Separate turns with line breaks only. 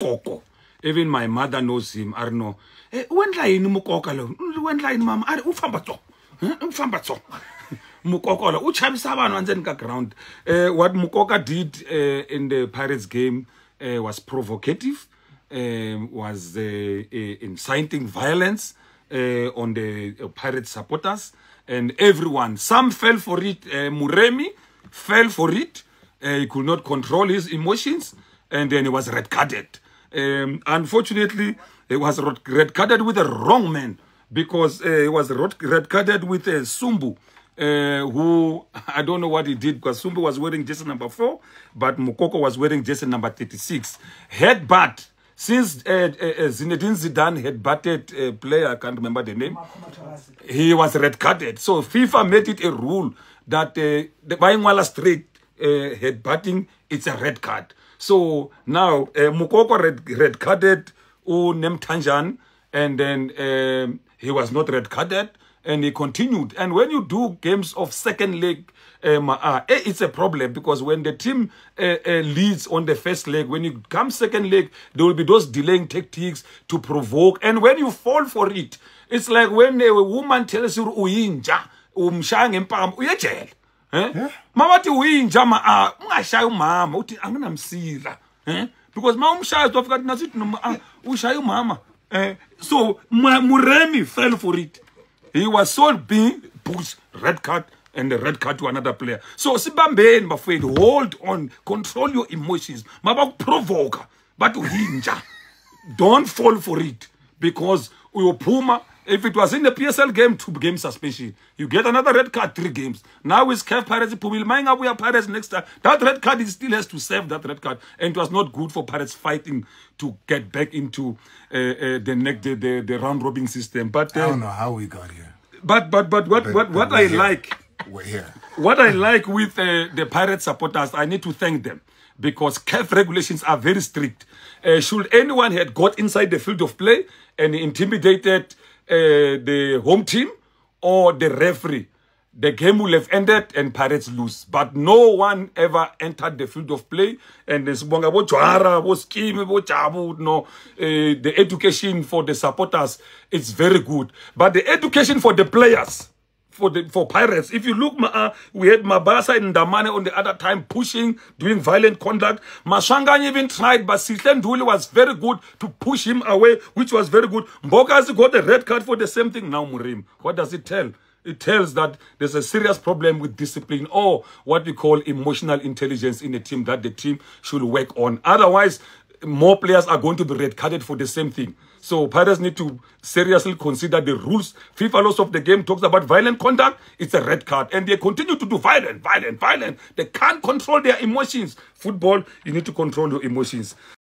Mukoko. Even my mother knows him. I don't know. When line Mukoka lo? When line mama? Ufambato. Ufambato. Mukoka lo. Uchabisa abantu ground. What Mukoka did in the Pirates game was provocative. Was inciting violence on the Pirates supporters and everyone. Some fell for it. Muremi fell for it. He could not control his emotions, and then he was red-carded. Unfortunately, he was red-carded with the wrong man, because he was red-carded with Sumbu, who, I don't know what he did, because Sumbu was wearing jersey number 4, but Mukoko was wearing jersey number 36. Headbutt. Since Zinedine Zidane had batted a player, I can't remember the name, he was red-carded. So FIFA made it a rule that the Baingwala straight head-batting, it's a red card. So now Mukoko red-carded Nemtanjan, and then he was not red-carded, and he continued. And when you do games of second leg, it's a problem, because when the team leads on the first leg, when you come second leg, there will be those delaying tactics to provoke. And when you fall for it, it's like when a woman tells you uyinja umshaya ngempama uyejele. Mawati uyinja ungashaya umama uthi anginamsila. Because ma umshaya uzofika nasithi ushaya umama. So Muremi fell for it. He was so being pushed, red card, and the red card to another player. So Sibambeni, my friend, hold on, control your emotions. Maba provoke, but uhinja. Don't fall for it, because Puma, if it was in the PSL game, 2-game suspension. You get another red card, 3 games. Now it's Kev Pirates, we are Pirates next time. That red card still has to serve that red card, and it was not good for Pirates fighting to get back into the round robin system. But
I don't know how we got here.
But what I like.
We're here.
What I like with the Pirate supporters, I need to thank them, because CAF regulations are very strict. Should anyone had got inside the field of play and intimidated the home team or the referee, the game will have ended and Pirates lose. But no one ever entered the field of play. And the education for the supporters, it's very good. But the education for the players, for Pirates, if you look, we had Mabasa and Damane on the other time pushing, doing violent conduct. Mashangan even tried, but Sitlen Duli was very good to push him away, which was very good. Mbokazi got a red card for the same thing. Now Murim, what does it tell? It tells that there's a serious problem with discipline, or what we call emotional intelligence in the team, that the team should work on. Otherwise, more players are going to be red-carded for the same thing. So Pirates need to seriously consider the rules. FIFA laws of the game talks about violent conduct. It's a red card. And they continue to do violent. They can't control their emotions. Football, you need to control your emotions.